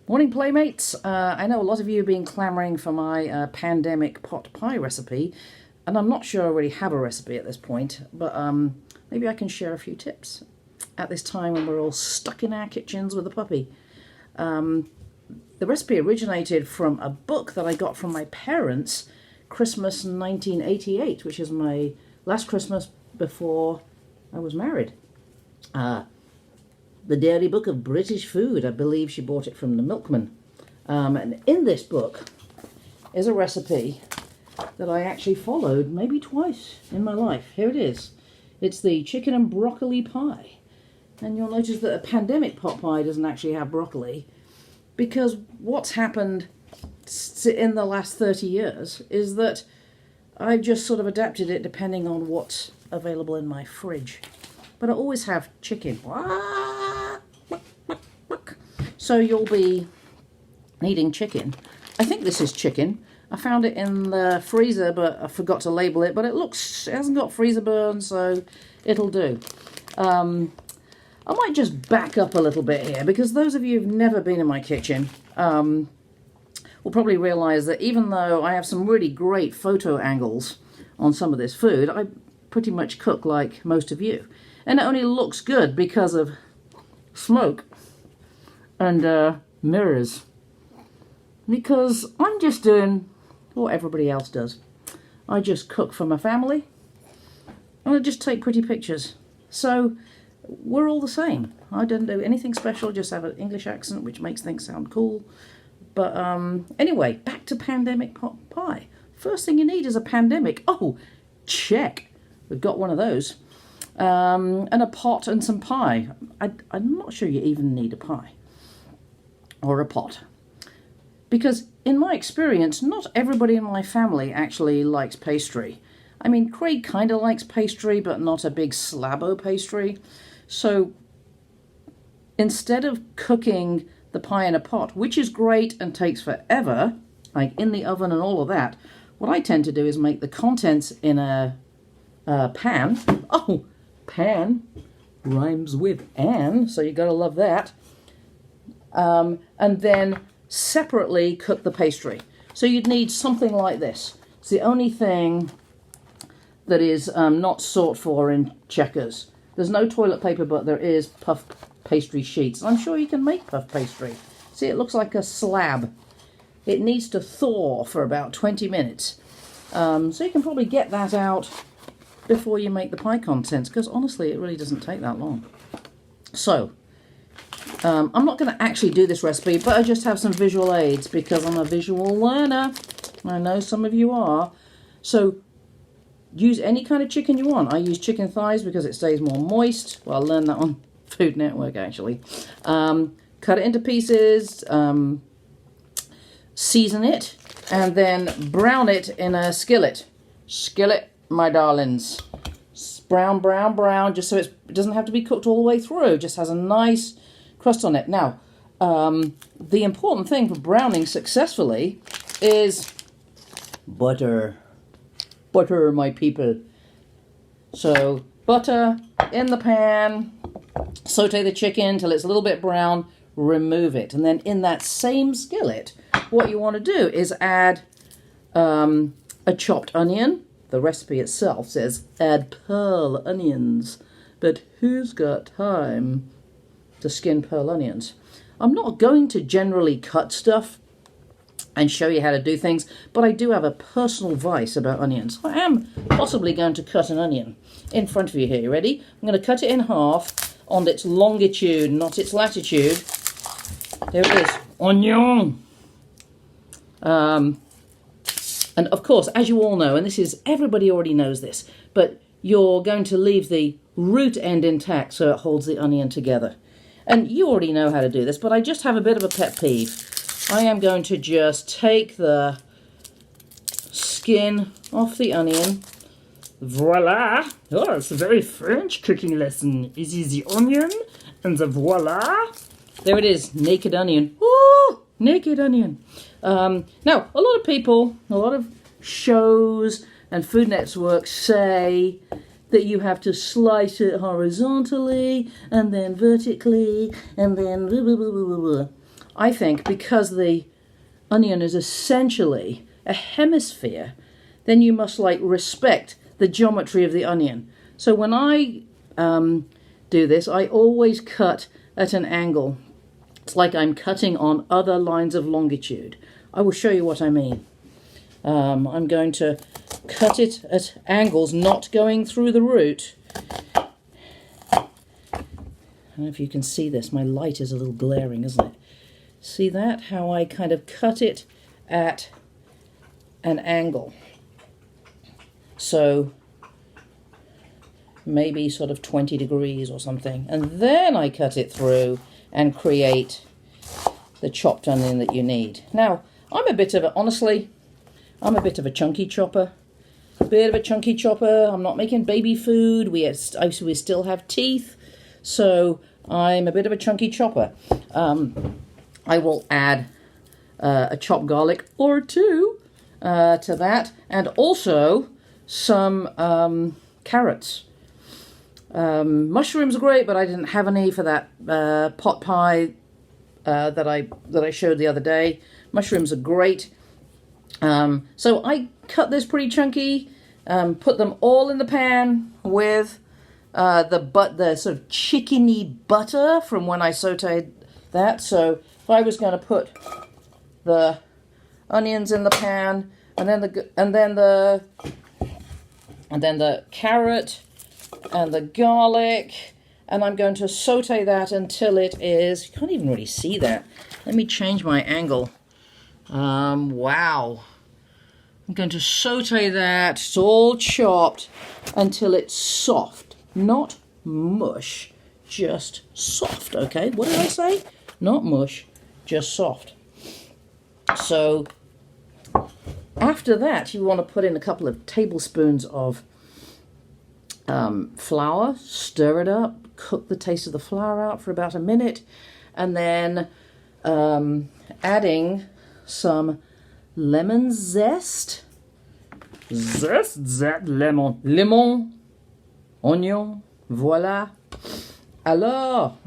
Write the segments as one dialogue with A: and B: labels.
A: Morning, Playmates. I know a lot of you have been clamouring for my pandemic pot pie recipe, and I'm not sure I really have a recipe at this point, but maybe I can share a few tips at this time when we're all stuck in our kitchens with a puppy. The recipe originated from a book that I got from my parents, Christmas 1988, which is my last Christmas before I was married. The Dairy Book of British Food. I believe she bought it from the milkman. And in this book is a recipe that I actually followed maybe twice in my life. Here it is. It's the chicken and broccoli pie. And you'll notice that a pandemic pot pie doesn't actually have broccoli, because what's happened in the last 30 years is that I've just sort of adapted it depending on what's available in my fridge. But I always have chicken. So you'll be needing chicken. I think this is chicken. I found it in the freezer, but I forgot to label it. But it hasn't got freezer burn, so it'll do. I might just back up a little bit here, because those of you who've never been in my kitchen will probably realise that even though I have some really great photo angles on some of this food, I pretty much cook like most of you. And it only looks good because of smoke and mirrors. Because I'm just doing what everybody else does. I just cook for my family, and I just take pretty pictures. So we're all the same. I don't do anything special, just have an English accent, which makes things sound cool. But anyway, back to pandemic pot pie. First thing you need is a pandemic. Oh, check. We've got one of those. And a pot and some pie. I'm not sure you even need a pie or a pot, because in my experience, not everybody in my family actually likes pastry. I mean, Craig kind of likes pastry, but not a big slab of pastry. So instead of cooking the pie in a pot, which is great and takes forever, like in the oven and all of that, what I tend to do is make the contents in a pan. Oh, pan rhymes with Anne, so you gotta love that. And then separately cook the pastry. So you'd need something like this. It's the only thing that is not sought for in Checkers. There's no toilet paper, but there is puff pastry sheets. I'm sure you can make puff pastry. See, it looks like a slab. It needs to thaw for about 20 minutes. So you can probably get that out before you make the pie contents, because honestly it really doesn't take that long. So I'm not going to actually do this recipe, but I just have some visual aids because I'm a visual learner. I know some of you are. So use any kind of chicken you want. I use chicken thighs because it stays more moist. Well, I learned that on Food Network actually. Cut it into pieces, season it, and then brown it in a skillet. Skillet, my darlings. Brown, brown, brown, just so it doesn't have to be cooked all the way through. Just has a nice crust on it. Now, the important thing for browning successfully is butter. Butter, my people. So, butter in the pan. Saute the chicken till it's a little bit brown. Remove it. And then in that same skillet, what you want to do is add a chopped onion. The recipe itself says add pearl onions, but who's got time to skin pearl onions? I'm not going to generally cut stuff and show you how to do things, but I do have a personal vice about onions. I am possibly going to cut an onion in front of you here. You ready? I'm going to cut it in half on its longitude, not its latitude. There it is. Onion! And of course, as you all know, and everybody already knows this, but you're going to leave the root end intact so it holds the onion together. And you already know how to do this, but I just have a bit of a pet peeve. I am going to just take the skin off the onion. Voila! Oh, it's a very French cooking lesson. This is the onion and the voila. There it is, naked onion. Ooh, naked onion. Now, a lot of people, a lot of shows and Food Network say that you have to slice it horizontally and then vertically and then blah, blah, blah, blah, blah. I think because the onion is essentially a hemisphere, then you must like respect the geometry of the onion. So when I do this, I always cut at an angle. It's like I'm cutting on other lines of longitude. I will show you what I mean. I'm going to cut it at angles, not going through the root. I don't know if you can see this. My light is a little glaring, isn't it? See that? How I kind of cut it at an angle. So maybe sort of 20 degrees or something. And then I cut it through and create the chopped onion that you need. Now, I'm a bit of a chunky chopper. Bit of a chunky chopper. I'm not making baby food. We still have teeth. So I'm a bit of a chunky chopper. I will add a chopped garlic or two to that, and also some carrots. Mushrooms are great, but I didn't have any for that pot pie that I showed the other day. Mushrooms are great. So I cut this pretty chunky, put them all in the pan with the sort of chickeny butter from when I sauteed that. So if I was going to put the onions in the pan, and then the carrot and the garlic, and I'm going to saute that until it is, you can't even really see that. Let me change my angle. Wow. I'm going to saute that, it's all chopped, until it's soft. Not mush, just soft, okay? What did I say? Not mush, just soft. So after that, you want to put in a couple of tablespoons of flour, stir it up, cook the taste of the flour out for about a minute, and then adding some lemon zest. Lemon, oignon, voila. Alors,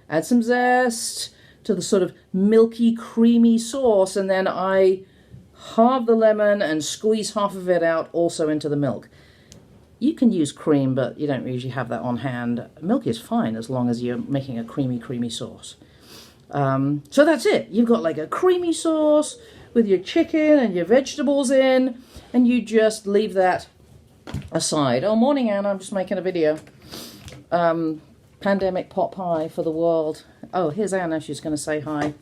A: add some zest to the sort of milky, creamy sauce, and then I halve the lemon and squeeze half of it out also into the milk. You can use cream, but you don't usually have that on hand. Milk is fine as long as you're making a creamy sauce. So that's it. You've got like a creamy sauce with your chicken and your vegetables in, and you just leave that aside. Oh, morning, Anna. I'm just making a video. Pandemic pot pie for the world. Oh, here's Anna. She's going to say hi.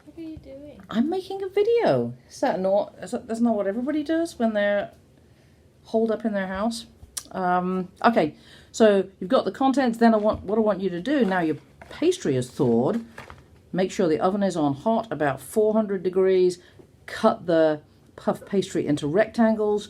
B: What are you doing?
A: I'm making a video. That's not what everybody does when they're holed up in their house. Okay, so you've got the contents. Then what I want you to do, now your pastry is thawed, make sure the oven is on hot, about 400 degrees. Cut the puff pastry into rectangles.